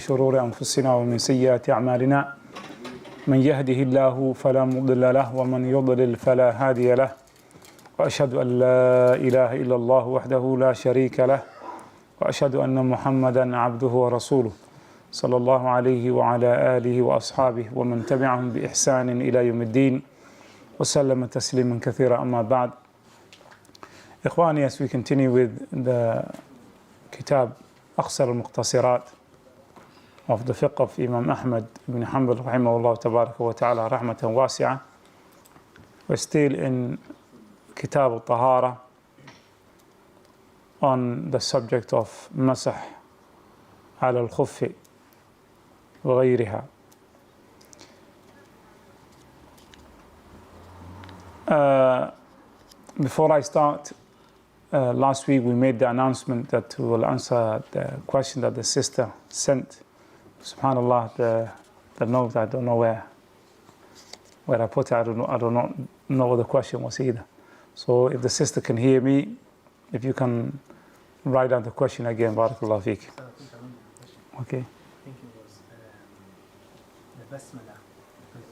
شرور أنفسنا ومن سيئات أعمالنا من يهده الله فلا مضل له ومن يضلل فلا هادي له وأشهد أن لا إله إلا الله وحده لا شريك له وأشهد أن محمدا عبده ورسوله صلى الله عليه وعلى آله وأصحابه ومن تبعهم بإحسان إلى يوم الدين وسلم تسليما كثيرا أما بعد. Ikhwani, as we continue with the kitab Akhsar Al-Mukhtasarāt of the fiqh of Imam Ahmad ibn Hanbal rahimahullah tabaraka wa ta'ala rahmatan wasi'ah, we're still in kitab al-tahara on the subject of masah ala al-khuffi wa ghayriha. Before I start, last week we made the announcement that we will answer the question that the sister sent. Subhanallah, the note, I don't know where I put it. I do not know what the question was either. So if the sister can hear me, if you can write down the question again, barakallahu feek. Okay. I think it was the basmala, because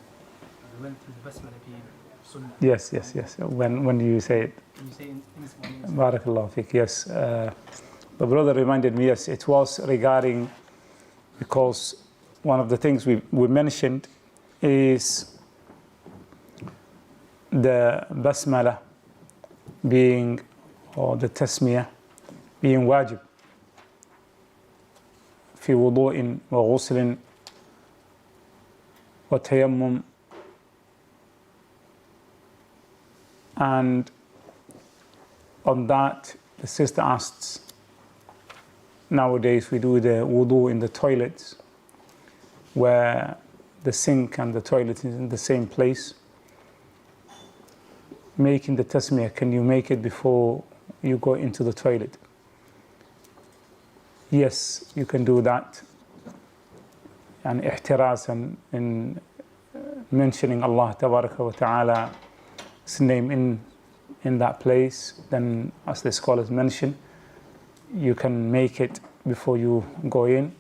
we went through the basmala being sunnah. Yes. When do you say it? You say in this one. Barakallahu feek. Yes. The brother reminded me, yes, it was regarding, because one of the things we mentioned is the basmala being, or the tasmiyah being wajib في وضوء وغسل وتيمم. And on that, the sister asks, nowadays we do the wudu in the toilets where the sink and the toilet is in the same place. Making the tasmiyah, can you make it before you go into the toilet? Yes, you can do that. And ihtirazan, in mentioning Allah tabaraka wa ta'ala's name in that place, then as the scholars mention, you can make it before you go in.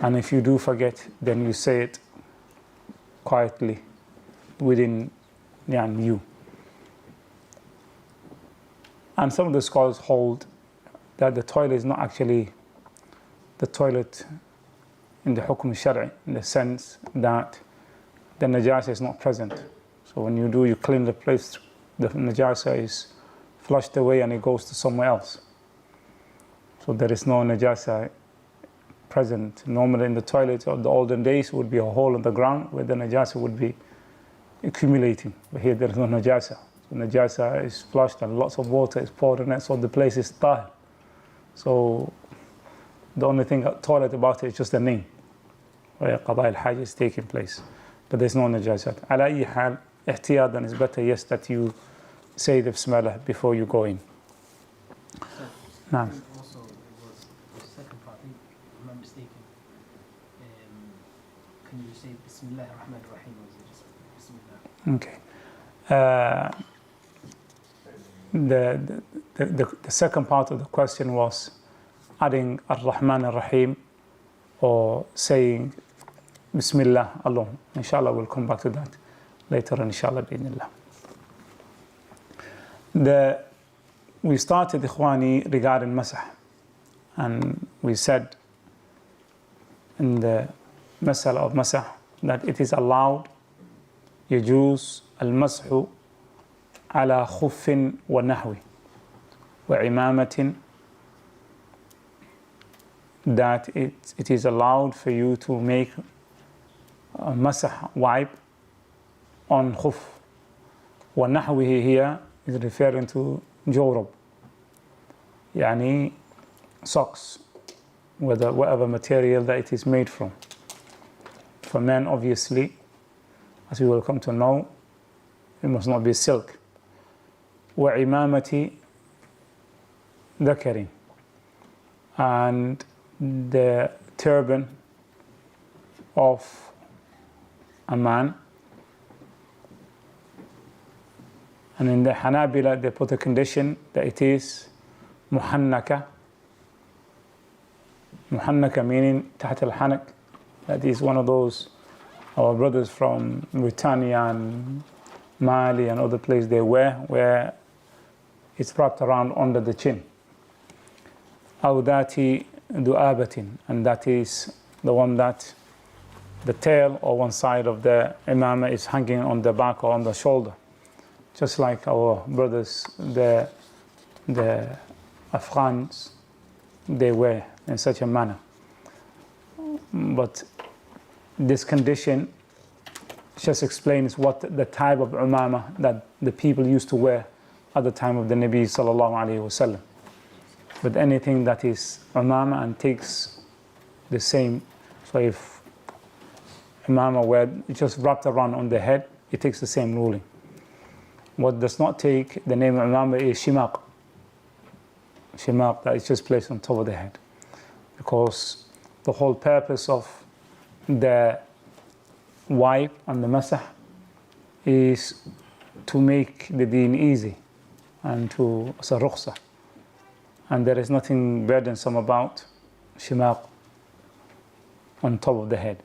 And if you do forget, then you say it quietly within you. And some of the scholars hold that the toilet is not actually the toilet in the hukm al-shar'i, in the sense that the najasa is not present. So when you clean the place, the najasa is flushed away and it goes to somewhere else. So there is no najasa present. Normally in the toilet of the olden days would be a hole in the ground where the najasa would be accumulating. But here there is no najasa. The najasa is flushed and lots of water is poured in it, so the place is tahir. So the only thing toilet about it is just the name, where qada al-hajj is taking place. But there's no najasat. Ala ayyi hal, ihtiyadan is better, yes, that you say the bismillah before you go in. Now. Also, it was the second part, if I'm not mistaken. Can you say Bismillah ar-Rahman ar-Rahim, or is it just Bismillah? Okay. The second part of the question was adding ar-Rahman ar-Rahim or saying Bismillah alone. Inshallah, we'll come back to that later, inshallah, bi'idhnillah. We started, Ikhwani, regarding masah. And we said in the masala of masah that it is allowed, يجوز المسح على خف ونحو وعمامة, that it is allowed for you to make a masah, wipe, on khuf. ونحوه here is referring to jawrab, yani socks, whatever material that it is made from. For men, obviously, as we will come to know, it must not be silk. وعمامة ذكر, and the turban of a man. And in the Hanabila, they put a condition that it is muhannaka, Muhannaka meaning تحت الحنك. That is one of those, our brothers from Mauritania and Mali and other places they wear, where it's wrapped around under the chin. أو ذات دؤابة, and that is the one that the tail or one side of the imamah is hanging on the back or on the shoulder, just like our brothers, the Afghans, they wear in such a manner. But this condition just explains what the type of imamah that the people used to wear at the time of the Nabi sallallahu alaihi wasallam. But anything that is imamah and takes the same, so if imamah were just wrapped around on the head, it takes the same ruling. What does not take the name of imamah is shimaq. Shimaq, that is just placed on top of the head. Because the whole purpose of the wipe and the masah is to make the deen easy and to, as a rukhsah. And there is nothing burdensome about shimaq on top of the head.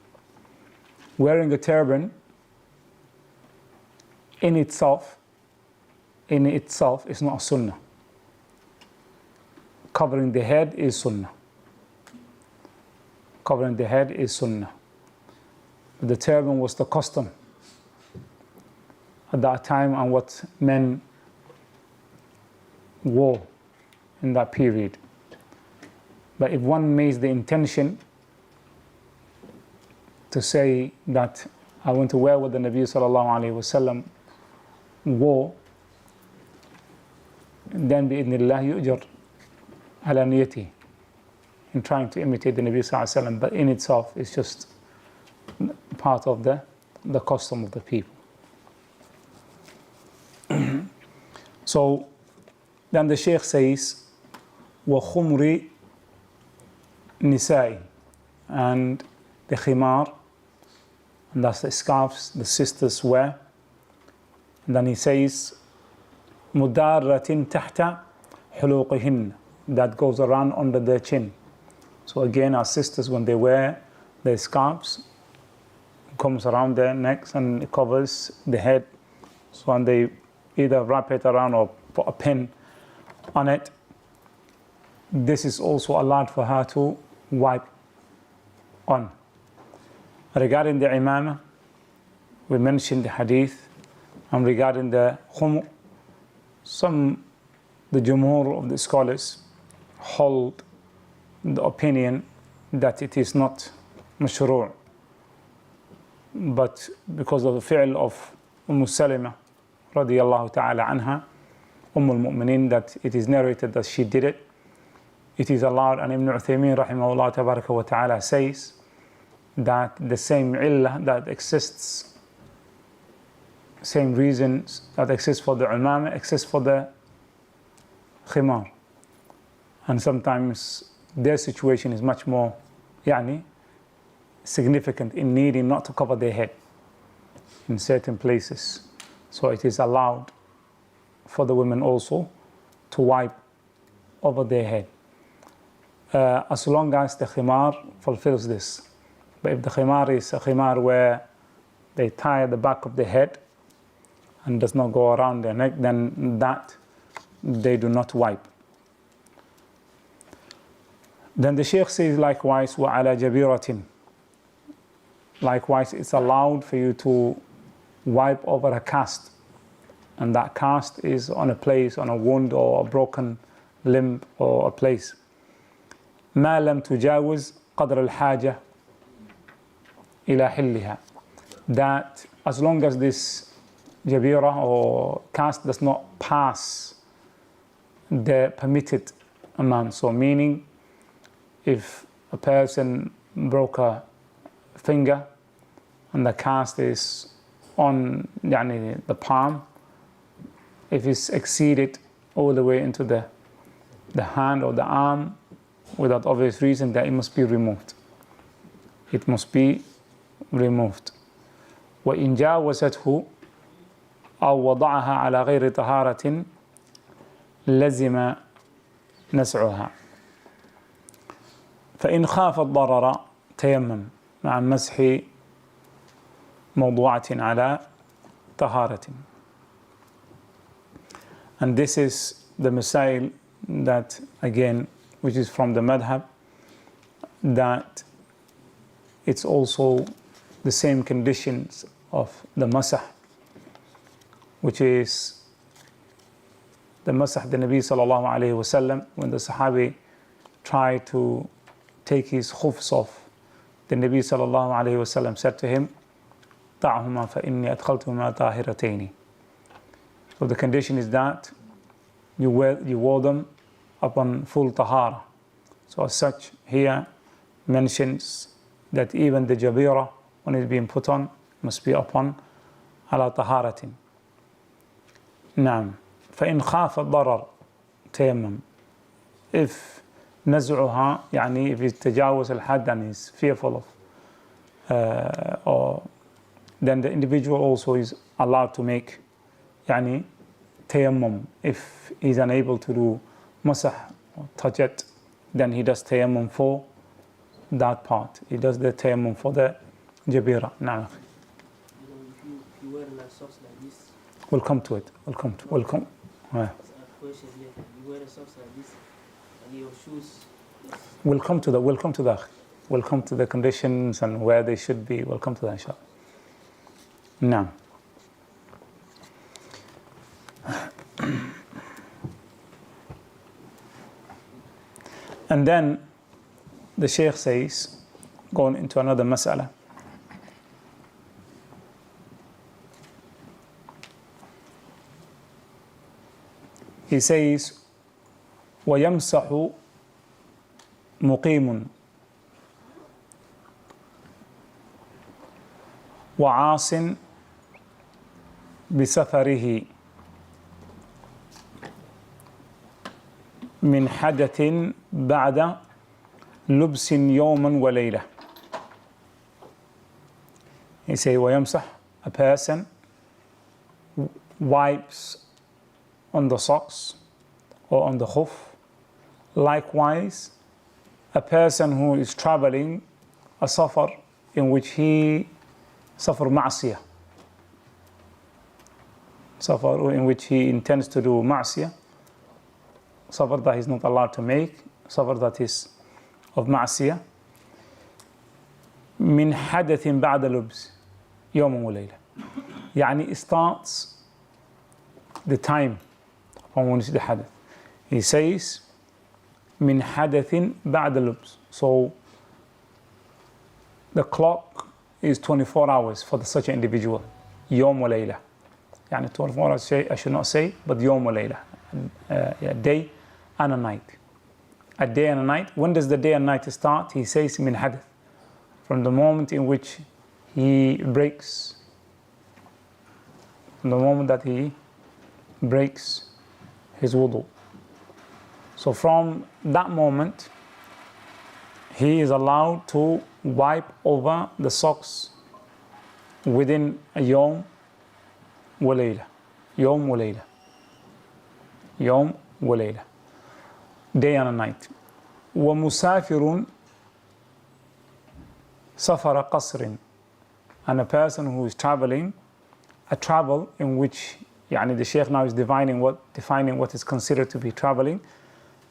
Wearing a turban in itself is not a sunnah. Covering the head is sunnah. Covering the head is sunnah. The turban was the custom at that time and what men wore in that period. But if one makes the intention to say that I want to wear what the Nabi sallallahu alaihi wasallam wore, then bi'idhnillah yu'jar ala niyati, in trying to imitate the Nabi sallallahu alaihi wasallam, but in itself it's just part of the custom of the people. So then the Shaykh says, وَخُمْرِ نِسَاءِ, and the khimar, and that's the scarves the sisters wear. And then he says, مُدَارَّةٍ تَحْتَ حُلُوقِهِنَّ, that goes around under their chin. So again, our sisters, when they wear their scarves, it comes around their necks and it covers the head. So when they either wrap it around or put a pin on it, this is also allowed for her to wipe on. Regarding the imamah, we mentioned the hadith, and regarding the khumr, the jumhur of the scholars hold the opinion that it is not mashru', but because of the fi'l of Salima radiyallahu ta'ala anha, al-Mu'minin, that it is narrated that she did it, it is allowed. And Ibn Uthaymeen rahimahullah tabaraka wa ta'ala says that the same illah that exists, same reasons that exist for the imamah exist for the khimar. And sometimes their situation is much more significant in needing not to cover their head in certain places. So it is allowed for the women also to wipe over their head, as long as the khimar fulfills this. But if the khimar is a khimar where they tie at the back of the head and does not go around their neck, then that they do not wipe. Then the Shaykh says likewise, وَعَلَى جَبِيرَةٍ, likewise it's allowed for you to wipe over a cast, and that cast is on a place, on a wound or a broken limb or a place. مَا لَمْ تُجَاوِزْ قَدْرَ الْحَاجَةِ إِلَى حِلِّهَا, that as long as this jabira or cast does not pass the permitted amount. So meaning, if a person broke a finger and the cast is on the palm, if it's exceeded all the way into the hand or the arm without obvious reason, that it must be removed. It must be removed. وإن جاوزته أو وضعها على غير طهارة لزم نزعها. فإن خاف الضرر تيمم مع مسح موضوعة على طهارة. And this is the masail that, again, which is from the madhab, that it's also the same conditions of the masah, which is the masah the Nabi sallallahu alayhi wasallam, when the Sahabi tried to take his khufs off, the Nabi sallallahu alayhi wasallam said to him, دعهما فإني أدخلتهما طاهرتين. So the condition is that you wore them upon full tahara. So as such, here mentions that even the jabira, when it's being put on, must be upon على طهارة. نعم. فإن خاف الضرر تيمم. If نزعها, يعني if it's تجاوز الحد and is fearful of, or then the individual also is allowed to make يعني tayammum. If he's unable to do masah or tajat, then he does tayammum for that part. He does the tayammum for the jabira. Nah. If you wear socks like this, We'll come to it. We'll come. question later. You wear socks like this, and your shoes. We'll come to that. We'll come to the conditions and where they should be. We'll come to that, inshallah. Nah. And then the Shaykh says, going into another mas'ala, he says, وَيَمْسَحُ مُقِيمٌ وَعَاصٍ بِسَفَرِهِ من حدث بعد لبس يوما وليلة. He say ويمسح, a person wipes on the socks or on the khuf. Likewise, a person who is traveling a safar in which he safar ma'siyah, safar in which he intends to do ma'siyah, safar that he's not allowed to make, safar that is of ma'siyah. من حدث بعد لبس يوم وليلة. يعني it starts the time from when it's the hadith. He says من حدث بعد لبس. So the clock is 24 hours for such an individual. يوم وليلة. يعني 24 hours, I should not say, but يوم وليلة. A day and a night. A day and a night. When does the day and night start? He says min hadath, from the moment in which he breaks, from the moment that he breaks his wudu. So from that moment, he is allowed to wipe over the socks within a yawm wa layla. Yawm wa layla. Yawm wa layla. Day and a night. وَمُسَافِرٌ سَفَرَ قَصْرٍ. And a person who is traveling, a travel in which, يعني the Shaykh now is defining what is considered to be traveling,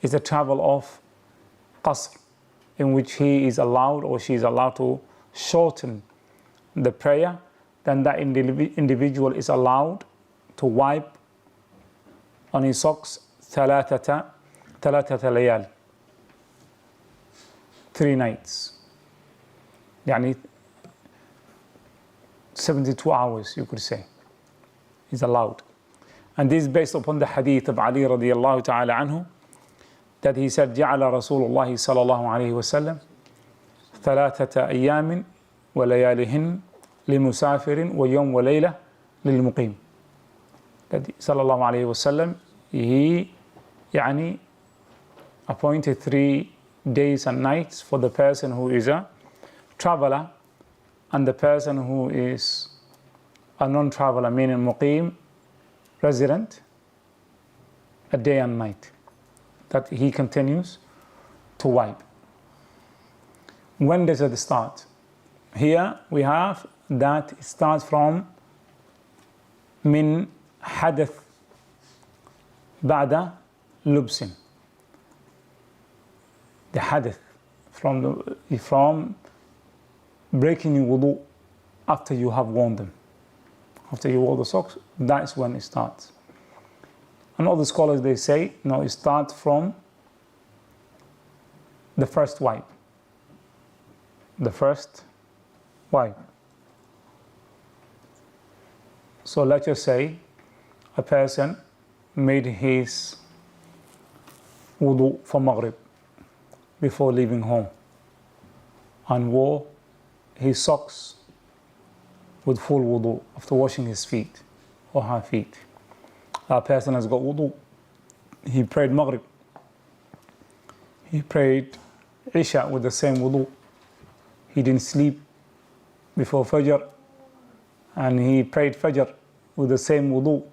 is a travel of qasr, in which he is allowed or she is allowed to shorten the prayer. Then that individual is allowed to wipe on his socks ثلاثة ليال, 3 nights, يعني 72 hours, you could say, is allowed. And this is based upon the hadith of Ali radiallahu ta'ala anhu, that he said جعل رسول الله صلى الله عليه وسلم 3 أيام وليالهن لمسافر ويوم وليلة للمقيم. That صلى الله عليه وسلم, he يعني appointed 3 days and nights for the person who is a traveler, and the person who is a non-traveler, meaning muqim, resident, a day and night, that he continues to wipe. when does it start? Here we have that it starts from من حدث بعد لبس. The hadith from breaking your wudu after you have worn them. After you wore the socks, that is when it starts. And other scholars, they say, no, it starts from the first wipe. The first wipe. So let's just say a person made his wudu for Maghrib before leaving home and wore his socks with full wudu after washing his feet or her feet. That person has got wudu. He prayed Maghrib. He prayed Isha with the same wudu. He didn't sleep before Fajr, and he prayed Fajr with the same wudu.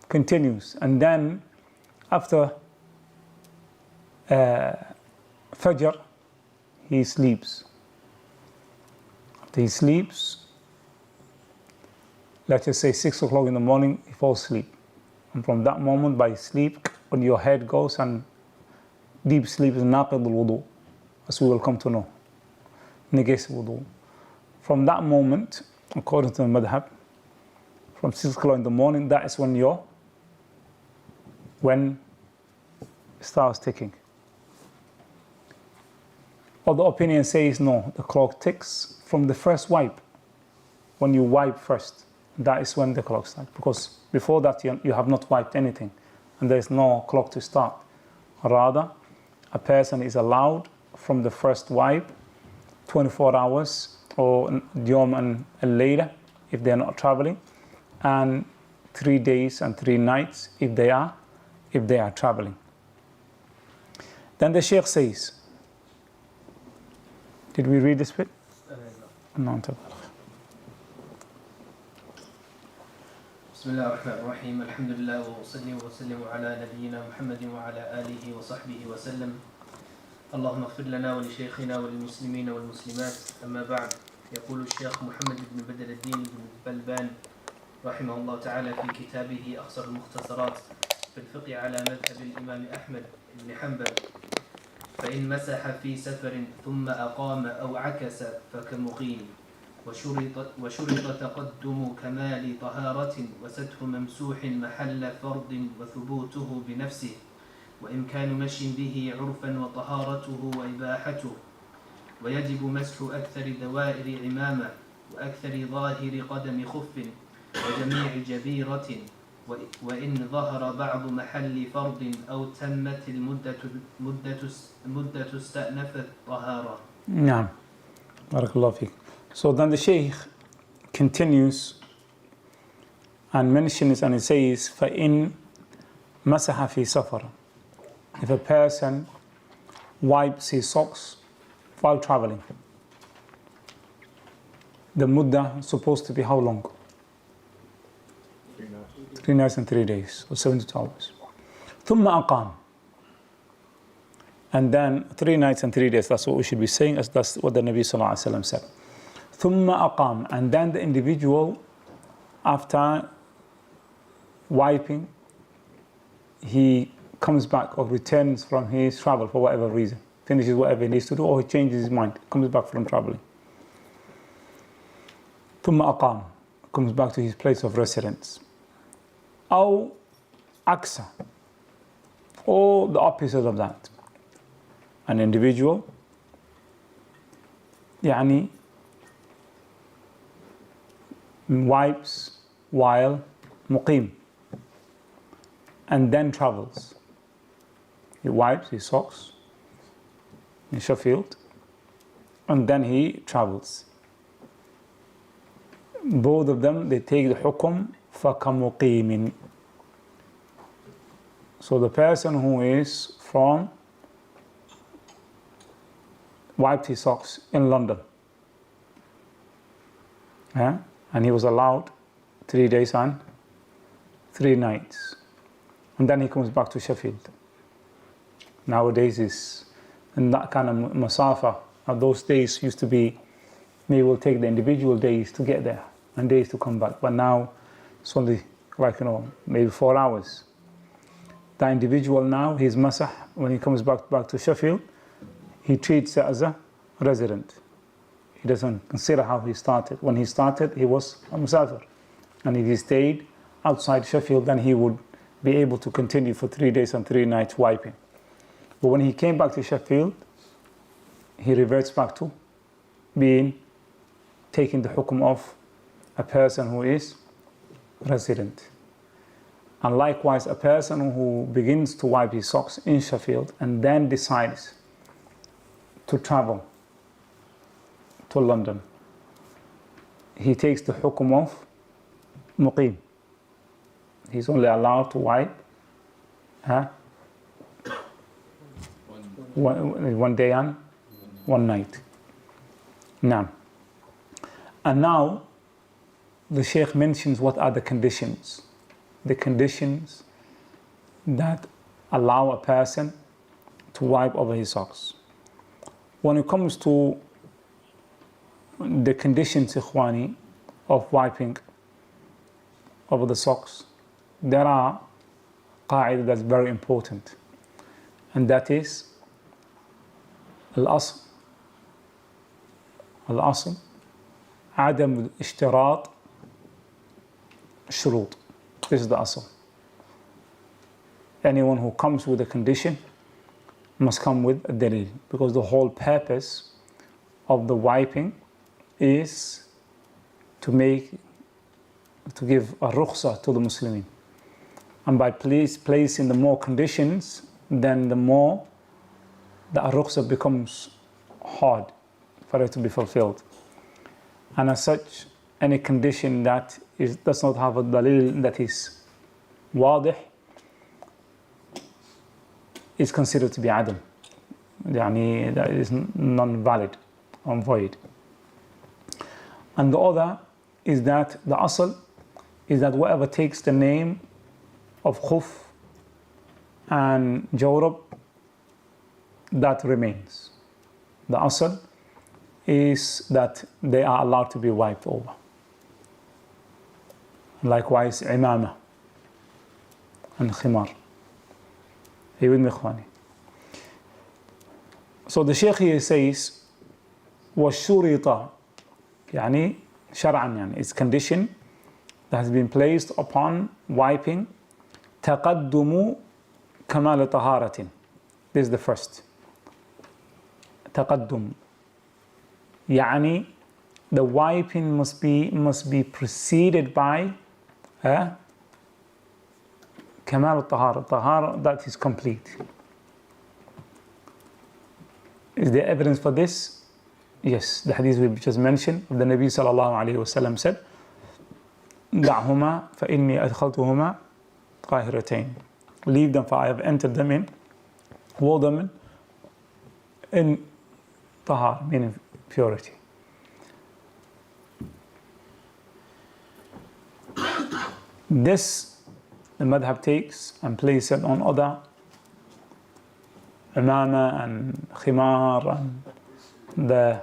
Continues, and then after Fajr, he sleeps. After he sleeps, let's just say 6 o'clock in the morning, he falls asleep. And from that moment, by sleep, when your head goes, and deep sleep is naqid al-wudu, as we will come to know, negates wudu. From that moment, according to the madhab, from 6 o'clock in the morning, that is when it starts ticking. Other opinion says no, the clock ticks from the first wipe. When you wipe first, that is when the clock starts. Because before that, you have not wiped anything, and there is no clock to start. Rather, a person is allowed from the first wipe, 24 hours, or yom and layla if they are not traveling, and 3 days and 3 nights if they are traveling. Then the Shaykh says, did we read this bit? No. بسم الله الرحمن الرحيم الحمد لله وصلي وسلم على نبينا محمد وعلى آله وصحبه وسلم اللهم اغفر لنا ولشيخنا وللمسلمين والمسلمات أما بعد يقول الشيخ محمد بن بدر الدين بن بلبان رحمه الله تعالى في كتابه أخسر المختصرات في الفقه على مذهب الإمام أحمد بن حنبل فإن مسح في سفر ثم أقام أو عكس فكمقيم وشرط تقدم كمال طهارة وستر ممسوح محل فرض وثبوته بنفسه وإمكان مشي به عرفا وطهارته وإباحته ويجب مسح أكثر دوائر عمامة وأكثر ظاهر قدم خف وجميع جبيرة وإن ظهر بعض محل فرض أو تمت المدة استأنفت طهارة. نعم. بارك الله فيك. So then the Shaykh continues and mentions, and he says, فَإِن مَسَحَ فِي سَفَرٍ. If a person wipes his socks while traveling, the muddah is supposed to be how long? 3 nights and 3 days, or 72 hours. ثُمَّ أَقَامَ. And then 3 nights and 3 days, that's what we should be saying, as that's what the Nabi Sallallahu Alaihi Wasallam said. ثُمَّ أَقَامَ. And then the individual, after wiping, he comes back or returns from his travel for whatever reason, finishes whatever he needs to do, or he changes his mind, comes back from traveling. ثُمَّ أَقَامَ. Comes back to his place of residence. أو Akhsar, or the opposite of that. An individual يعني wipes while muqim and then travels. He wipes his socks in Sheffield and then he travels. Both of them, they take the hukum فَكَمُقِيمٍ. So the person who is from wiped his socks in London, and he was allowed 3 days and 3 nights, and then he comes back to Sheffield. Nowadays is in that kind of masafa Now those days used to be, maybe we'll take the individual days to get there and days to come back. But now it's only like, maybe 4 hours. The individual now, his masah, when he comes back to Sheffield, he treats it as a resident. He doesn't consider how he started. When he started, he was a musafir. And if he stayed outside Sheffield, then he would be able to continue for 3 days and 3 nights wiping. But when he came back to Sheffield, he reverts back to taking the hukum of a person who is resident. And likewise, a person who begins to wipe his socks in Sheffield and then decides to travel to London, he takes the hukum of muqim. He's only allowed to wipe one day and one night. Now, and now the Shaykh mentions what are the conditions. The conditions that allow a person to wipe over his socks. When it comes to the conditions, ikhwani, of wiping over the socks, there are qaida that's very important, and that is al-asl عدم اشتراط الشروط. This is the asl. Anyone who comes with a condition must come with a dalil, because the whole purpose of the wiping is to give a rukhsah to the Muslimin. And by placing the more conditions, then the more the rukhsah becomes hard for it to be fulfilled. And as such, any condition that does not have a dalil that is wadih is considered to be adam. Yani that is non-valid or void. And the other is that the asl is that whatever takes the name of khuf and jawrab, that remains. The asl is that they are allowed to be wiped over. Likewise, imama and khimar. Are you with me, ikhwani? So the Shaykh here says, وَالشُّرِطَ يعني شرعا, يعني it's condition that has been placed upon wiping تقدم كمال طهارة. This is the first. تقدم يعني the wiping must be preceded by كمال الطهارة, طهارة that is complete. Is there evidence for this? Yes, the hadith we just mentioned of the Nabi sallallahu alayhi wasallam said, دعهما فإني أدخلتهما طاهرتين. Leave them, for I have entered them in, wore them in tahar, meaning purity. This the madhab takes and places it on other imama and khimar and the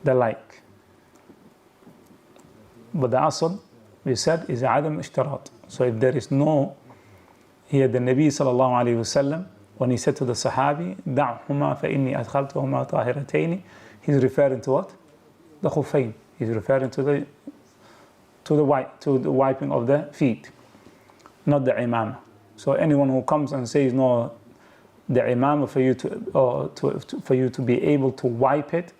like. But the asl, we said, is adam ishtarat. So if there is no, here the Nabi sallallahu alayhi wasallam, when he said to the Sahabi, دعهما فإني أدخلتهما طاهرتين, he's referring to what? The khuffayn. He's referring to the wiping of the feet, not the imamah. So anyone who comes and says no, the imamah for you to be able to wipe it,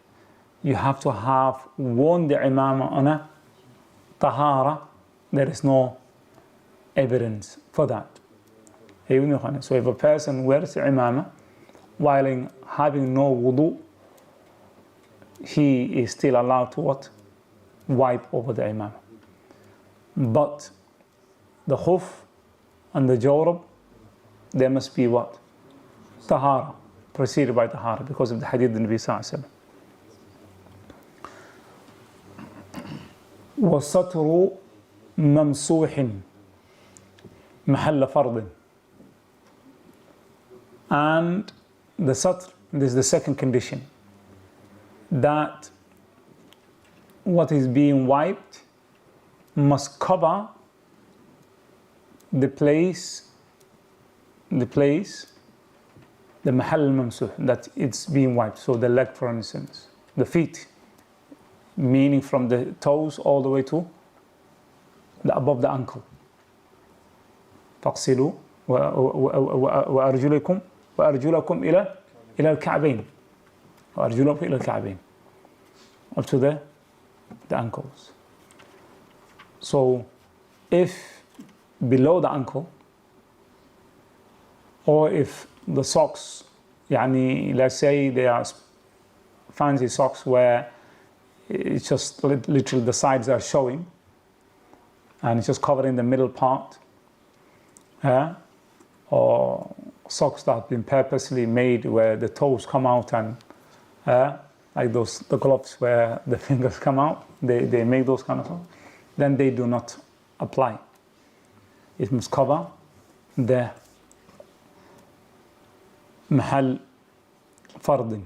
you have to have worn the imamah on a tahara. There is no evidence for that. So if a person wears the imamah while having no wudu, he is still allowed to what? Wipe over the imamah. But the khuf and the jawrab, there must be what? Tahara, preceded by tahara, because of the hadith of the Nabi sallallahu alayhi wasallam. وَسَتْرُ مَمْسُوحٍ مَحَلَّ فَرْضٍ. And the satr this is the second condition, that what is being wiped must cover the place, the mahal mamsuh, that it's being wiped. So the leg, for instance, the feet, meaning from the toes all the way to above the ankle. فاغسلوا وأرجلكم إلى الكعبين. وأرجلكم إلى الكعبين. Up to the ankles. So if below the ankle, or if the socks, let's say they are fancy socks where it's just literally the sides are showing and it's just covering the middle part, or socks that have been purposely made where the toes come out and like the gloves where the fingers come out, they make those kind of socks, then they do not apply. It must cover the mahal fardin,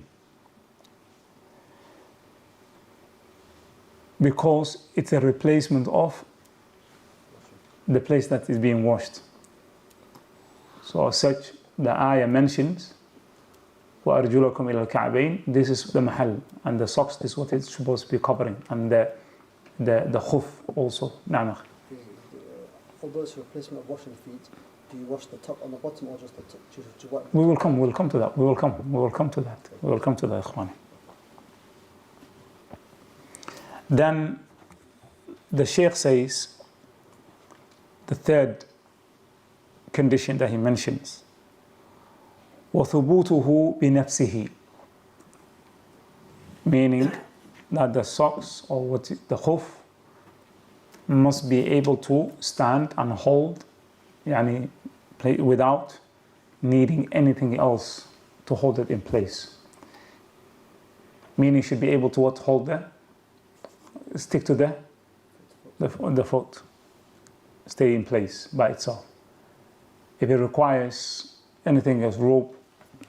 because it's a replacement of the place that is being washed. So as such, the ayah mentions وَأَرْجُلَكُمْ إِلَى الْكَعْبَيْنِ, this is the mahal, and the socks is what it's supposed to be covering, and the khuf also. Although it's a replacement of washing feet, do you wash the top and the bottom, or just the top? We will come to that. We will come to that, Ikhwani. Then the Shaykh says, the third condition that he mentions, وَثُبُوتُهُ بِنَفْسِهِ, meaning that the socks or the khuf must be able to stand and hold, without needing anything else to hold it in place. Meaning should be able to stick to the foot, stay in place by itself. If it requires anything as rope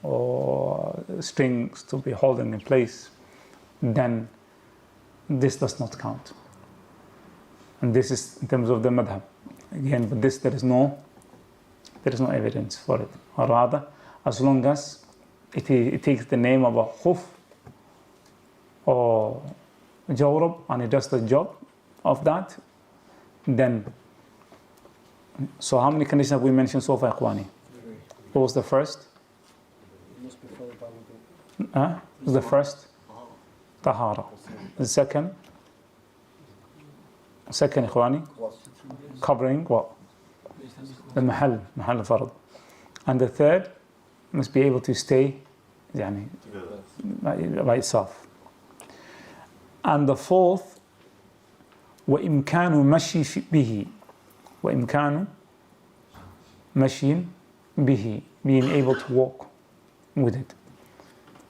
or strings to be holding in place, then this does not count. And this is in terms of the madhab. Again, but this there is no evidence for it. Or rather, as long as it takes the name of a khuf or jawrab and it does the job of that, then. So how many conditions have we mentioned so far, Ikhwani? What was the first? It must be followed by wudu. The first? Tahara. The second, Ikhwani? Covering what? The mahal fard. And the third must be able to stay by itself. And the fourth, وَإِمْكَانُ مَشِي بِهِ, وَإِمْكَانُ مَشِيٍ بِهِ, being able to walk with it.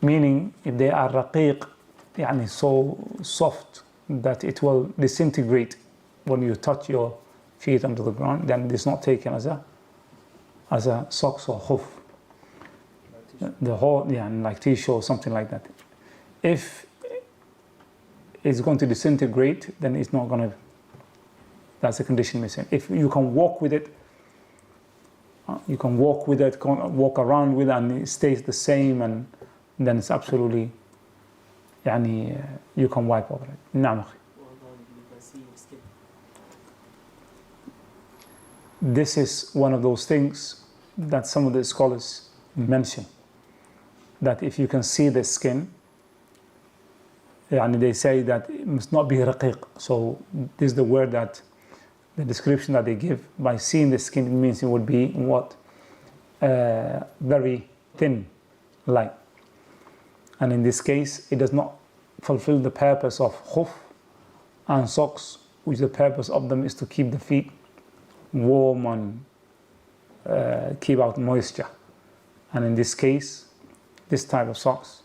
Meaning, if they are raqiq, so soft that it will disintegrate when you touch your feet under the ground, then it's not taken as a socks or khuf. The whole, like t-shirt or something like that. If it's going to disintegrate, then it's not going to. That's a condition missing. If you can walk with it, walk around with it, and it stays the same, and then it's absolutely, you can wipe over it. Na'am. This is one of those things that some of the scholars mention, that if you can see the skin, they say that it must not be raqiq. So this is the word that, the description that they give, by seeing the skin, it means it would be what? Very thin, light. And in this case, it does not fulfill the purpose of khuf and socks, which the purpose of them is to keep the feet warm and keep out moisture. And in this case, this type of socks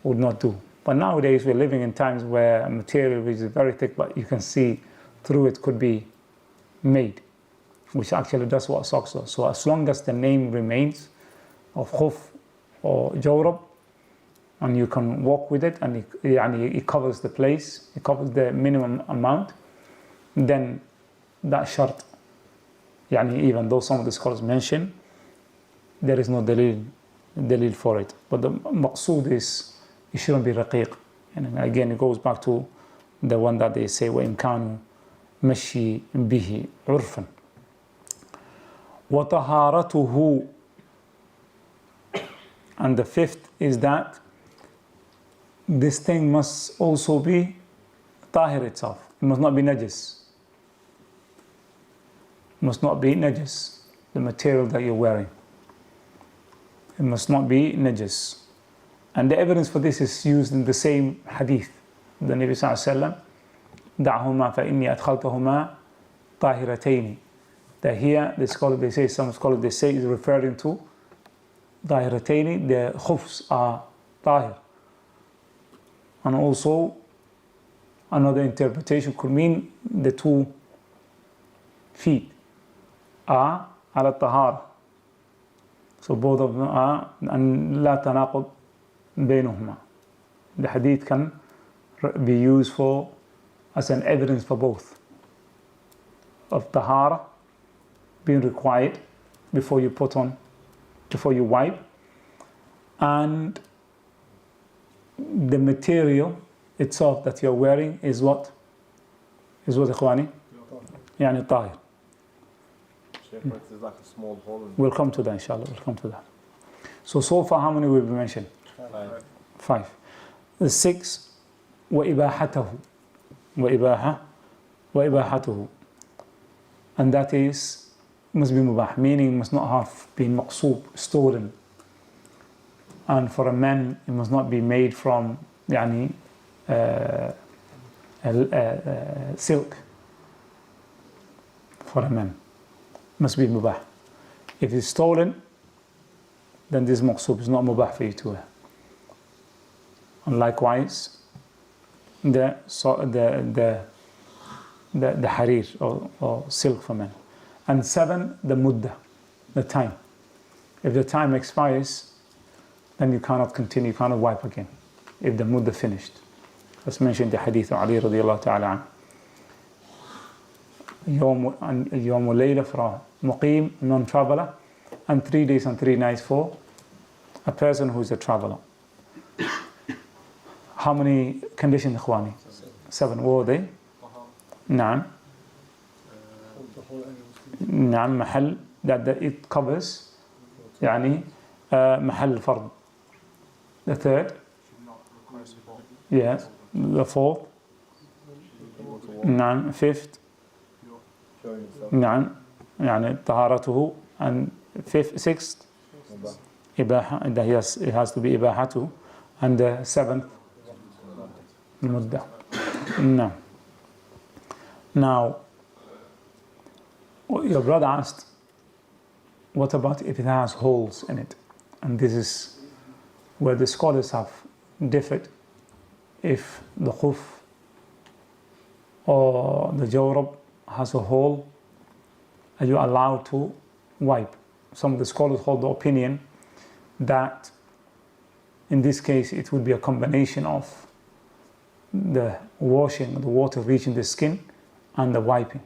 would not do. But nowadays we're living in times where a material which is very thick, but you can see through it, could be made, which actually does what socks do. So as long as the name remains of khuf or jawrab, and you can walk with it, and it covers the place, it covers the minimum amount, then that shart, even though some of the scholars mention, there is no dalil for it. But the maqsood is, it shouldn't be raqiq. And again, it goes back to the one that they say, وَإِمْ كَانُوا مَشِّي بِهِ عُرْفًا وَطَهَارَتُهُ. And the fifth is that this thing must also be tahir itself. It must not be najis. It must not be najis, the material that you're wearing. It must not be najis. And the evidence for this is used in the same hadith. The Nabi sallallahu alaihi wasallam, دعهما فإني أدخلتهما طاهرتين. That here, some scholars they say is referring to طاهرتين, the khufs are tahir. And also, another interpretation could mean the 2 feet are ala tahara. So both of them are, and لا تناقض بينهما. The hadith can be used as an evidence for both. Of tahara being required before you wipe, and the material itself that you're wearing is what? إخواني? يعني طاهر. It's like a small hole. We'll come to that, inshallah. We'll come to that. So far, how many will be mentioned? 5. The 6, وإباحته. وإباحته. And that is, must be mubah, meaning must not have been maqsoob, stolen. And for a man, it must not be made from silk. For a man, must be mubah. If it's stolen, then this maqsoob is not mubah for you to wear. And likewise, the harir or silk for men. And 7, the muddah, the time. If the time expires, then you cannot continue, you cannot wipe again. If the muddah finished. As mentioned in the hadith of Ali radiallahu ta'ala anhu. Yawm layla for a muqim, non-traveler, and 3 days and 3 nights for a person who is a traveler. How many conditions, ikhwani? 7. What were they? نعم. نعم محل that it covers محل الفرض. The 3rd, yes. The 4th, نعم. 5th, نعم طهارته. And 6th, إباحة, it has to be إباحته. And the 7th, المدة. No. Now, your brother asked, what about if it has holes in it? And this is where the scholars have differed. If the khuf or the jawrab has a hole, are you allowed to wipe? Some of the scholars hold the opinion that in this case it would be a combination of the washing, the water reaching the skin, and the wiping.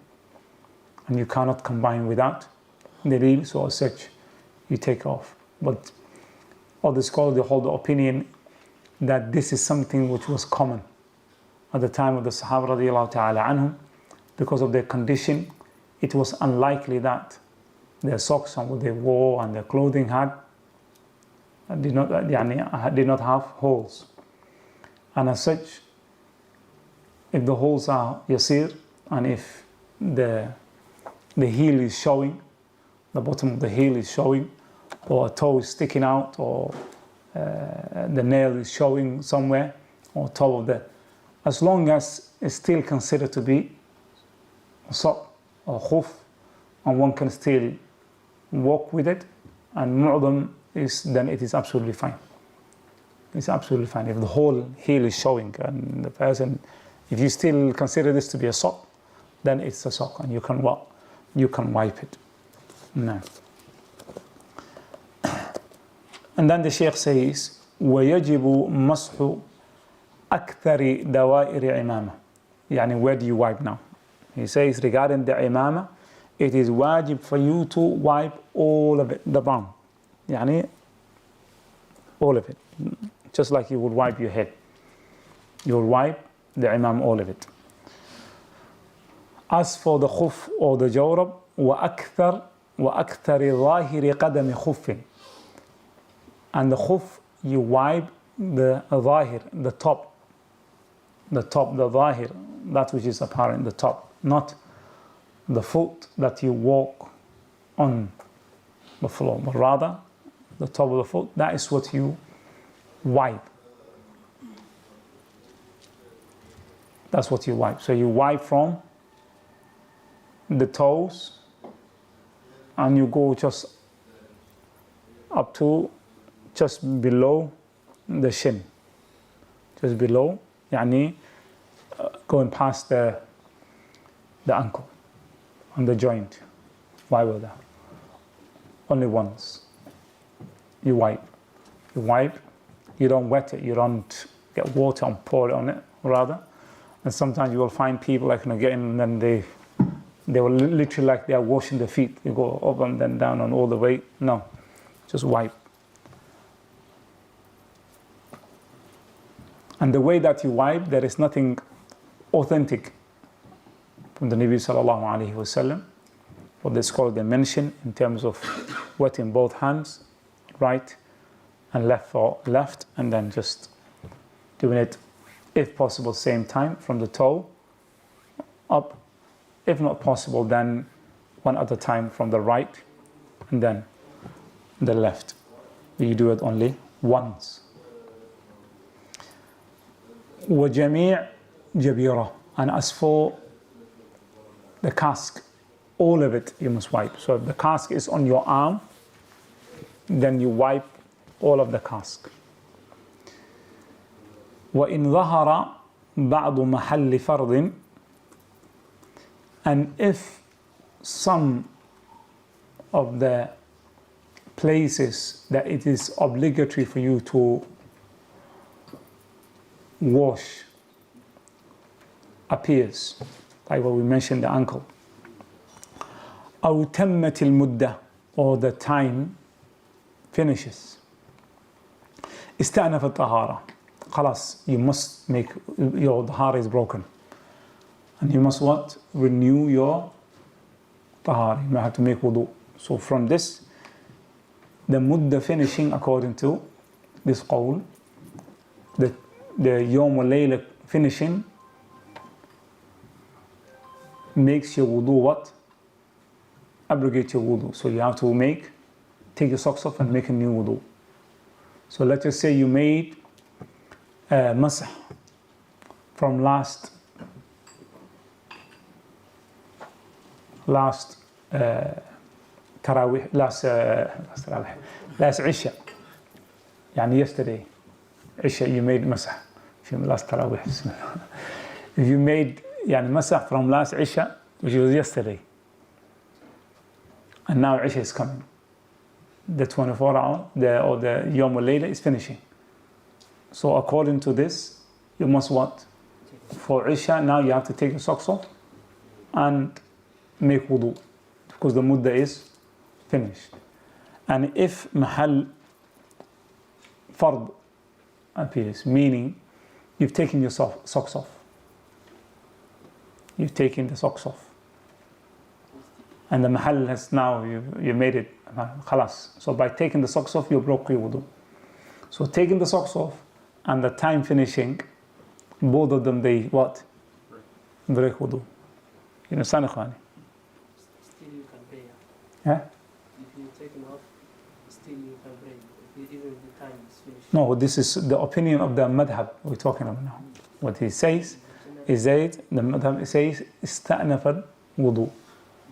And you cannot combine without the reel, so as such, you take off. But other scholars, they hold the opinion that this is something which was common at the time of the Sahaba radiallahu ta'ala anhum. Because of their condition, it was unlikely that their socks and what they wore and their clothing did not have holes. And as such, if the holes are yasir, and if the heel is showing, the bottom of the heel is showing, or a toe is sticking out, or the nail is showing somewhere, or toe of the, as long as it's still considered to be a sock or khuf, and one can still walk with it, and mu'adam is, then it is absolutely fine. It's absolutely fine. If the whole heel is showing, and the person, if you still consider this to be a sock, then it's a sock, and you can wipe it. No. And then the Shaykh says, ويجب مسح أكثر دوائر عمامة. يعني where do you wipe now? He says regarding the imama, it is wajib for you to wipe all of it, the brown. يعني all of it. Just like you would wipe your head. You will wipe the imam, all of it. As for the khuf or the jawrab, وأكثر ظاهر قدم خف. And the khuf, you wipe the zahir, the top, the zahir, that which is apparent, the top, not the foot that you walk on the floor, but rather the top of the foot, that is what you wipe. That's what you wipe. So you wipe from the toes and you go just up to just below the shin, just below, يعني going past the ankle on the joint. Why will that? Only once. You wipe. You don't wet it. You don't get water and pour it on it, rather. And sometimes you will find people like getting, and then they will literally like they are washing their feet. You go up and then down and all the way. No, just wipe. And the way that you wipe, there is nothing authentic from the Nabi sallallahu alaihi wasallam. What the scholars they mention in terms of wetting both hands, right and left for left, and then just doing it, if possible, same time from the toe up. If not possible, then one at a time from the right and then the left. You do it only once. وَجَمِيعْ جَبِيرَةً. And as for the casque, all of it you must wipe. So if the casque is on your arm, then you wipe all of the casque. وَإِنْ ظَهَرَ بَعْضُ مَحَلِّ فَرْضٍ. And if some of the places that it is obligatory for you to wash appears, like what we mentioned, the ankle, أو تمت المدة, or the time finishes, استأنف الطهارة. خلاص, you must make, your tahara is broken, and you must what? Renew your tahara. You may have to make wudu. So from this, the mudda finishing according to this qawl, the yawm al-layla finishing makes your wudu what? Abrogate your wudu. So you have to take your socks off and make a new wudu. So let's just say you made masah from last tarawih, last Isha, يعني yesterday Isha you made masah from last tarawih. If you made يعني masah from last Isha, which was yesterday, and now Isha is coming, the 24 hour, or the Yawm al-Layla is finishing. So according to this, you must what? For Isha, now you have to take your socks off and make wudu, because the mudda is finished. And if mahal fard appears, meaning you've taken your socks off, you've taken the socks off, and the mahal has now, you made it khalas. So by taking the socks off, you broke your wudu. So taking the socks off and the time finishing, both of them, they what? Break wudu. You understand, Ikhwani? Still you can pray. Yeah? If you take it off, still you can pray. Even if the time is finished. No, this is the opinion of the madhab we're talking about now. What he says is that the madhab says استأنف الوضوء,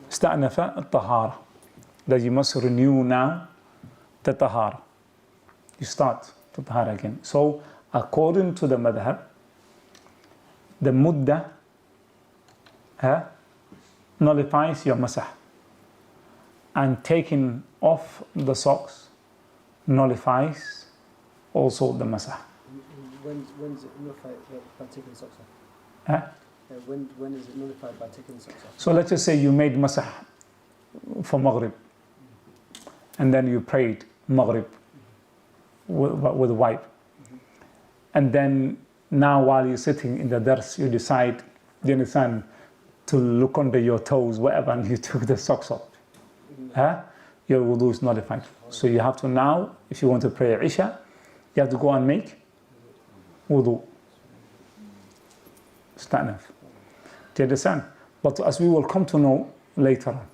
استأنف الطهارة, that you must renew now the tahara. You start the tahara again. So according to the madhab, the mudda nullifies your masah, and taking off the socks nullifies also the masah. When is it nullified by taking the socks off? Huh? When is it nullified by taking the socks off? So let's just say you made masah for Maghrib, and then you prayed Maghrib with a wipe. And then now while you're sitting in the dars, you decide, do you understand, to look under your toes, whatever, and you took the socks off. Huh? Your wudu is nullified. So you have to now, if you want to pray Isha, you have to go and make wudu. Stanaf. Do you understand? But as we will come to know later on,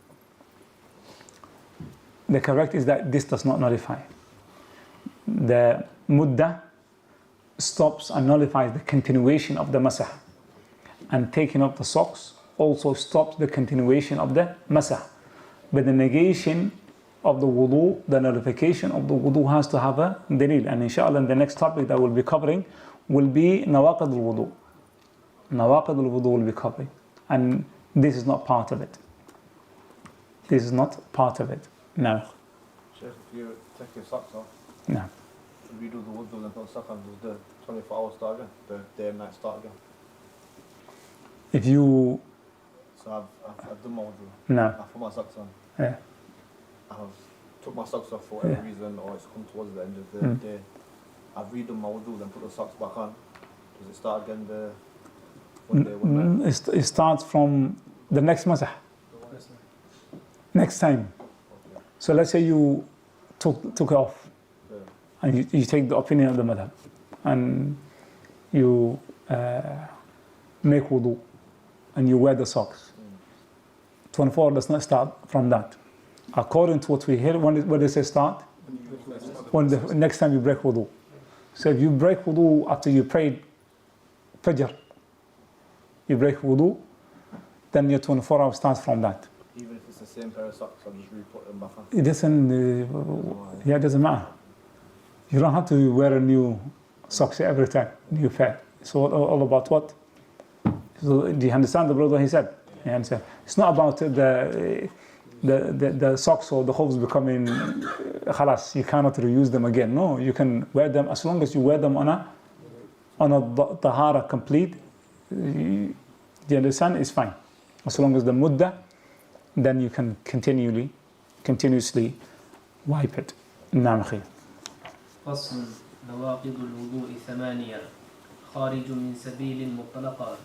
the correct is that this does not nullify. The muddah stops and nullifies the continuation of the masah. And taking up the socks also stops the continuation of the masah. But the negation of the wudu, the nullification of the wudu has to have a dalil. And inshallah, in the next topic that we'll be covering will be nawaqid al-wudu. Nawaqid al-wudu will be covering. And this is not part of it. This is not part of it. No. Sheikh, if you take your socks off, No. redo the wudu and put socks on, does the 24-hour start again? The day and night start again? If you... So I've done my wudu. No. I put my socks on. Yeah. I've took my socks off for whatever reason, or it's come towards the end of the day. I've redone my wudu, then put the socks back on. Does it start again the one day, one night? It starts from the next masah. Next time. Okay. So let's say you took it off, Yeah. and you take the opinion of the madhab, and you make wudu, and you wear the socks. 24 does not start from that. According to what we hear, when does it start? When the next time you break wudu. So if you break wudu after you prayed Fajr, you break wudu, then your 24 hours starts from that. Even if it's the same pair of socks, I'll just re-put them back on. It doesn't, yeah, it doesn't matter. You don't have to wear a new socks every time, new pair. It's all about what? So, do you understand the brother he said? You understand? It's not about the socks or the hooves becoming khalas, you cannot reuse them again. No, you can wear them as long as you wear them on a tahara complete. Do you understand? It's fine. As long as the muddah, then you can continuously wipe it. نعم أخي. فصل نواقض الوضوء 8 خارج من سبيل مطلقا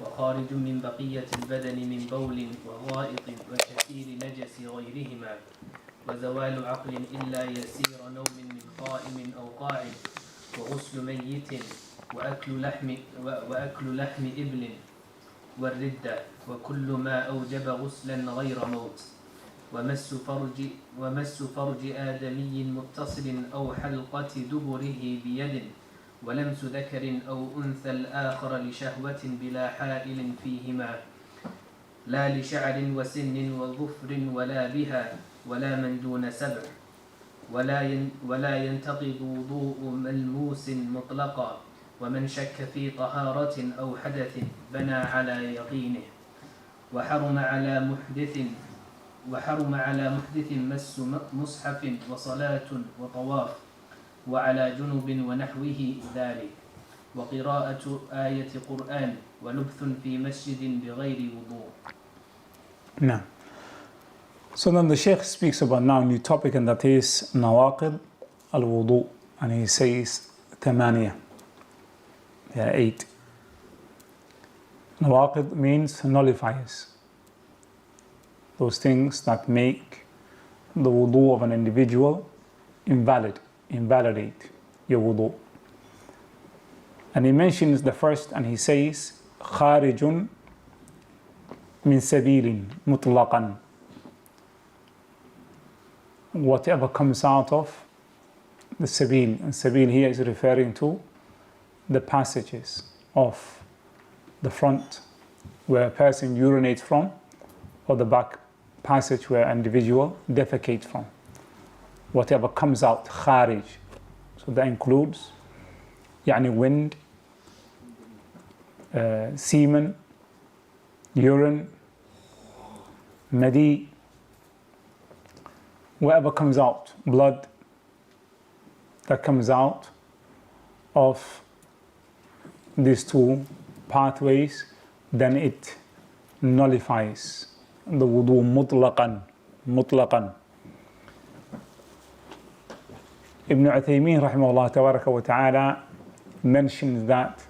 وخارج من بقية البدن من بول وغائط وكثير نجس غيرهما وزوال عقل إلا يسير نوم من قائم أو قاعد وغسل ميت وأكل لحم إبل والردة وكل ما أوجب غسلا غير موت ومس فرج آدمي متصل أو حلقة دبره بيد ولمس ذكر أو أنثى الآخر لشهوة بلا حائل فيهما لا لشعر وسن وظفر ولا بها ولا من دون 7 ولا ينتقض وضوء ملموس مطلقا ومن شك في طهارة أو حدث بنى على يقينه وحرم على محدث مس مصحف وصلاة وطواف وعلى جنب ونحوه ذلك وقراءة آية قرآن ولبث في مسجد بغير وضوء. No. So then the Shaykh speaks about now a new topic, and that is nawaqid al-wudu, and he says 8. There are 8. Nawaqid means nullifiers. Those things that make the wudu of an individual invalidate your wudu. And he mentions the first, and he says kharijun min sabilin mutlaqan. Whatever comes out of the sabil, and sabil here is referring to the passages of the front where a person urinates from, or the back passage where an individual defecates from. Whatever comes out, kharij. So that includes wind, semen, urine, madi, whatever comes out, blood that comes out of these two pathways, then it nullifies the wudu mutlaqan. Ibn Uthaymeen rahimahullah tabaraka wa ta'ala mentions that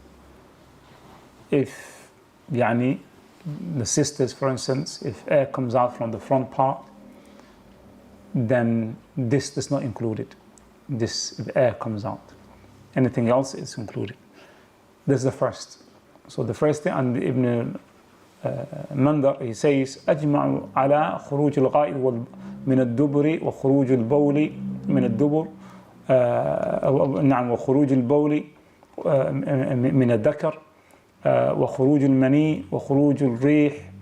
if the sisters, for instance, if air comes out from the front part, then this is not included. This, if air comes out. Anything else is included. This is the first. So the first thing, and Ibn Mandar, he says, أجمع على خروج الغائط من الدبر وخروج البول من الدبر نعم وخروج البول من الذكر وخروج المني وخروج الريح.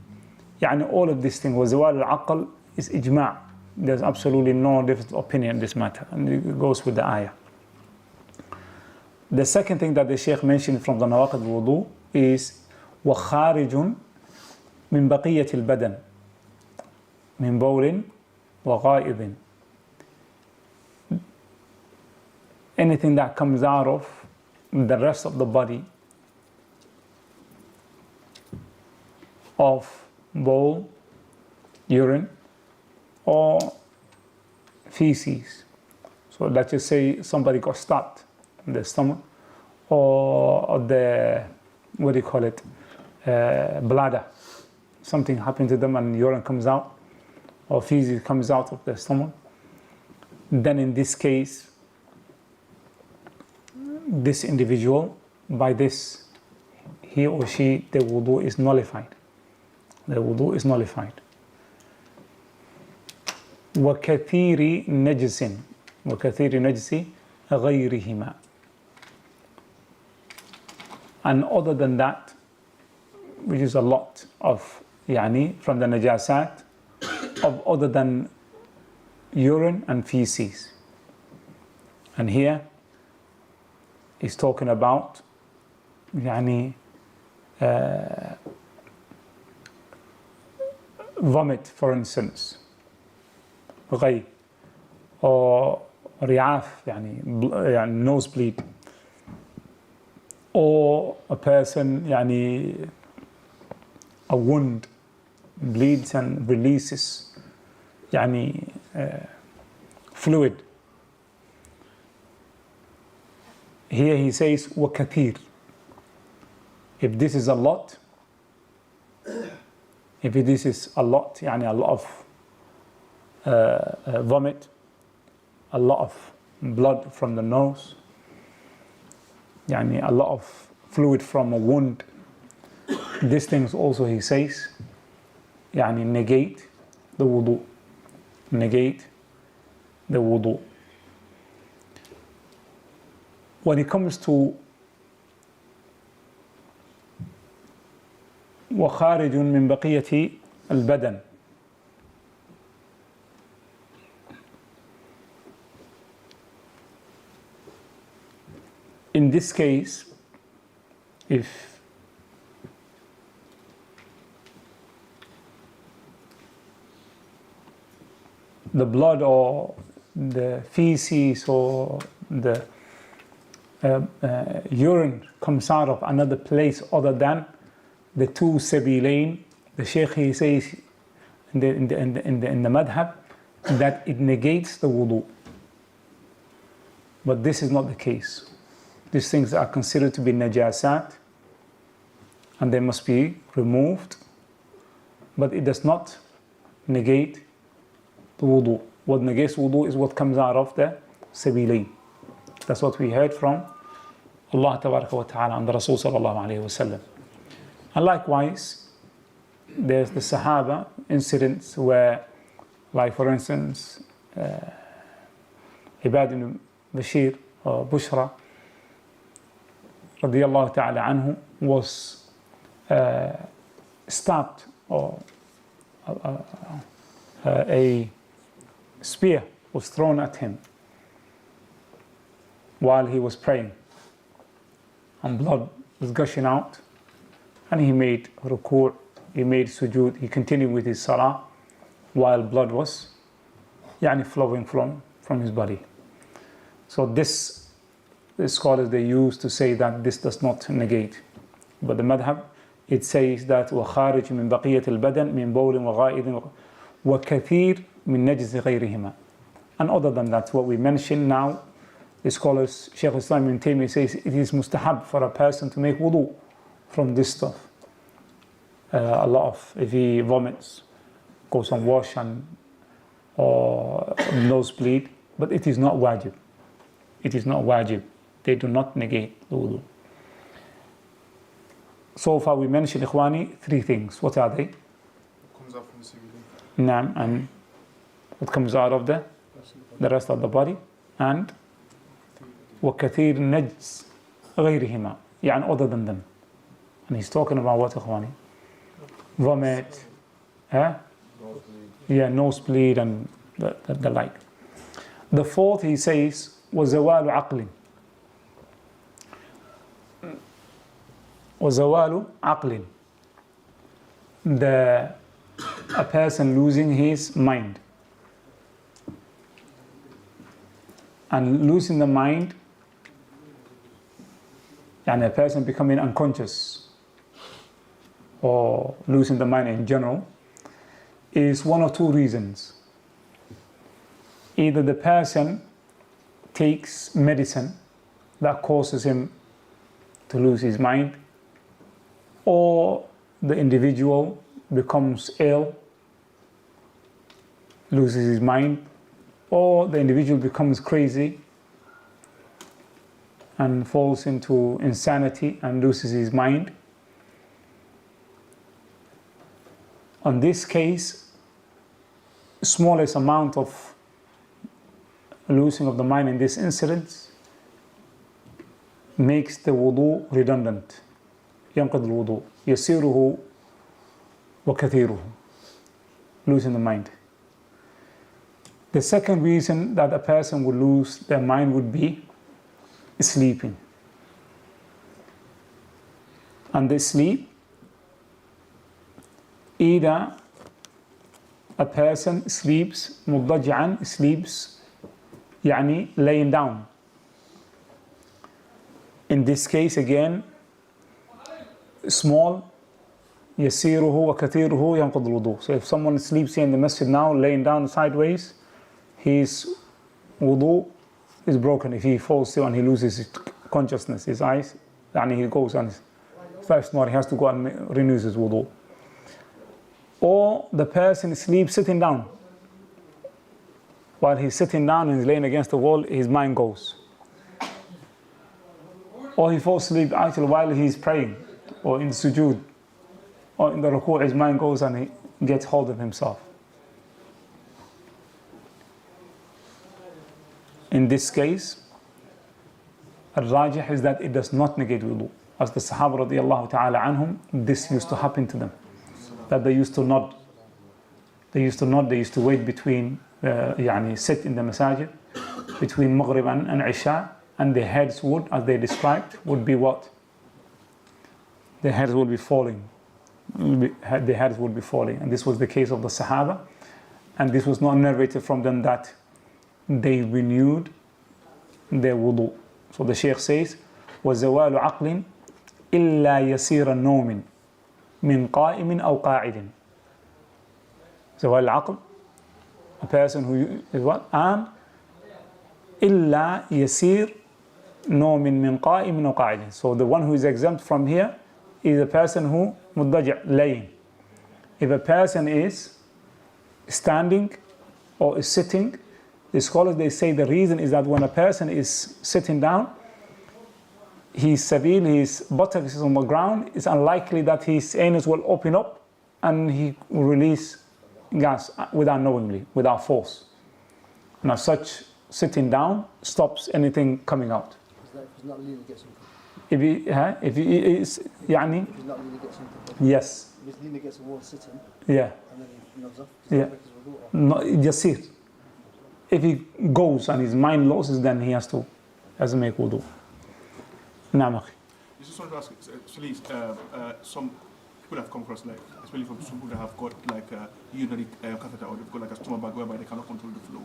all of these things, وزوال العقل is إجماع. There's absolutely no different opinion in this matter, and it goes with the ayah. The second thing that the Shaykh mentioned from the nawaqid al-wudu is وخارج من بقية البدن من بول وغائط. Anything that comes out of the rest of the body of bowl, urine, or feces. So let's just say somebody got stabbed in the stomach, or the, bladder. Something happened to them and urine comes out, or feces comes out of the stomach. Then in this case, this individual, by this, he or she, the wudu is nullified. The wudu is nullified. وكثير نجس نجس غيرهما. And other than that, which is a lot of from the najasat of other than urine and feces. And here he's talking about vomit, for instance, غي, or رعاف, nosebleed, or a person a wound bleeds and releases fluid. Here he says وكثير. If this is a lot, a lot of vomit, a lot of blood from the nose, a lot of fluid from a wound, these things also, he says, negate the wudu. Negate the wudu. When it comes to وخارج من بقية البدن, in this case, if the blood or the feces or the urine comes out of another place other than the two sabilain, the Shaykh, he says in the madhab that it negates the wudu. But this is not the case. These things are considered to be najasat and they must be removed, but it does not negate the wudu. What negates wudu is what comes out of the sabilain. That's what we heard from Allah tabaraka wa ta'ala and the Rasul sallallahu alayhi wa sallam. And likewise, there's the Sahaba incidents where, like for instance, Ibad ibn Bashir or Bushra radiyallahu ta'ala anhu was stabbed, or a spear was thrown at him while he was praying, and blood was gushing out, and he made ruku', he made sujood, he continued with his salah while blood was flowing from his body. So this the scholars they use to say that this does not negate. But the madhab, it says that وَخَارِجْ مِنْ بَقِيَّةِ الْبَدَنِ مِنْ بَوْلٍ وَغَائِدٍ وَكَثِيرٍ مِنْ نَجْزِ غَيْرِهِمَا. And other than that, what we mentioned now, the scholars, Shaykh Islam ibn Taymiyyah says it is mustahab for a person to make wudu from this stuff. A lot of, if he vomits, goes on wash and or nosebleed, but it is not wajib. It is not wajib. They do not negate the wudu. So far we mentioned, Ikhwani, 3 things. What are they? What comes out from the ceiling? Naam, and what comes out of the rest of the body, and وَكَثِيرٌ نَجْسٍ غَيْرِهِمَا, يعني other than them. And he's talking about what, Ikhwani? Vomit, nosebleed and the like. The 4th, he says, وَزَوَالُ عَقْلٍ. وَزَوَالُ عَقْلٍ. A person losing his mind. And losing the mind, and a person becoming unconscious, or losing the mind in general, is one of 2 reasons. Either the person takes medicine that causes him to lose his mind, or the individual becomes ill, loses his mind, or the individual becomes crazy and falls into insanity and loses his mind. On this case, smallest amount of losing of the mind in this incident makes the wudu redundant. ينقض الوضوء يسيره وكثيره, losing the mind. The second reason that a person would lose their mind would be sleeping. And the sleep, either a person sleeps مضجعا, sleeps يعني laying down. In this case again, small, يسيره وكثيره ينقض الوضوء. So if someone sleeps here in the masjid now, laying down sideways, his wudu is broken. If he falls still and he loses his consciousness, his eyes, and he goes on his first night, he has to go and renews his wudu. Or the person sleeps sitting down. While he's sitting down and he's laying against the wall, his mind goes. Or he falls asleep actually while he's praying, or in sujood, or in the ruku', his mind goes and he gets hold of himself. In this case, al-rajih is that it does not negate wudu. As the Sahaba radiallahu ta'ala anhum, this used to happen to them. That they used to nod. They used to wait between, sit in the masajid, between Maghrib and Isha, and their heads would, as they described, would be what? Their heads would be falling. Their heads would be falling. And this was the case of the Sahaba. And this was not narrated from them that they renewed their wudu. So the Shaykh says, وَزَوَالُ عَقْلٍ إِلَّا يَسِيرَ النَّوْمٍ مِنْ قَائِمٍ أَوْ قَاعِدٍ. زوال العقل, a person who is what? And إِلَّا يَسِيرَ نَوْمٍ مِنْ قَائِمٍ أَوْ قَاعِدٍ. So the one who is exempt from here is a person who مُضَّجِعْ, laying. If a person is standing or is sitting, the scholars, they say the reason is that when a person is sitting down, his sabil, his buttocks is on the ground, it's unlikely that his anus will open up and he will release gas without knowingly, without force. And as such, sitting down stops anything coming out. If he's not really get something. If he is, يعني, If he's not really get something. yes. If he's really gets a wall sitting, Yeah. and then he nods off, Yeah. does that make his wudu off? No, yasir. If he goes and his mind loses, then he has to make wudu. Naam akhi. I just wanted to ask, actually, some people have come across, like, especially from some people that have got like a urinary catheter, or they've got like a stomach bag whereby they cannot control the flow.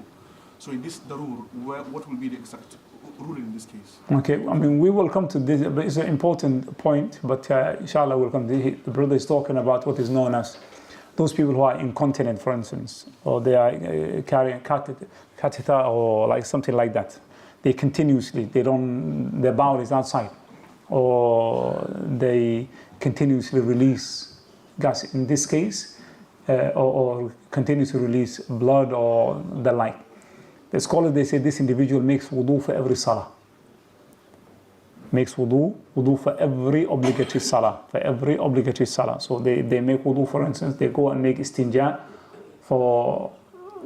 So in this darur, what will be the exact ruling in this case? Okay, I mean, we will come to this, but it's an important point, but inshallah we'll come to it. The brother is talking about what is known as those people who are incontinent, for instance, or they are carrying catheter or like something like that. They continuously, their bowel is outside, or they continuously release gas in this case, or continue to release blood or the like. The scholars, they say this individual makes wudu for every salah. Makes wudu for every obligatory salah, So they make wudu, for instance, they go and make istinja for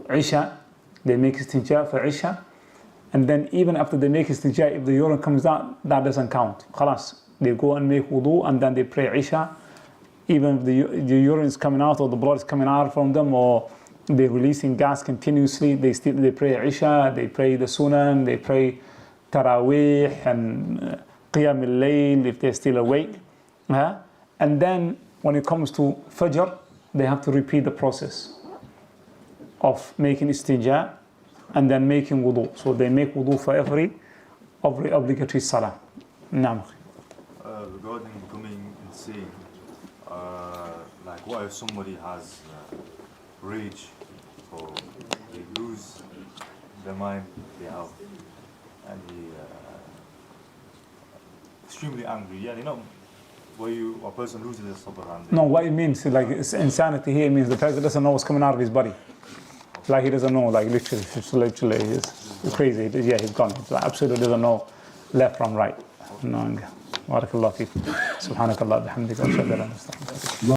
Isha. They make istinja for Isha. And then even after they make istinja, if the urine comes out, that doesn't count. Khalas. They go and make wudu and then they pray Isha. Even if the urine is coming out or the blood is coming out from them, or they're releasing gas continuously, they pray Isha, they pray the Sunan, they pray Taraweeh and Qiyam al-Layl if they're still awake. And then when it comes to Fajr, they have to repeat the process of making istinja and then making wudu. So they make wudu for every obligatory salah. Naam. Regarding becoming insane, like what if somebody has rage, or they lose their mind, they have, and they extremely angry. Yeah, you know, where a person loses their sabr and No, what it means, like insanity here means the person doesn't know what's coming out of his body. Like he doesn't know, like literally, it's crazy. Yeah, he's gone. He absolutely doesn't know left from right. No, barakallahu feek. Subhanakallah bihamdika.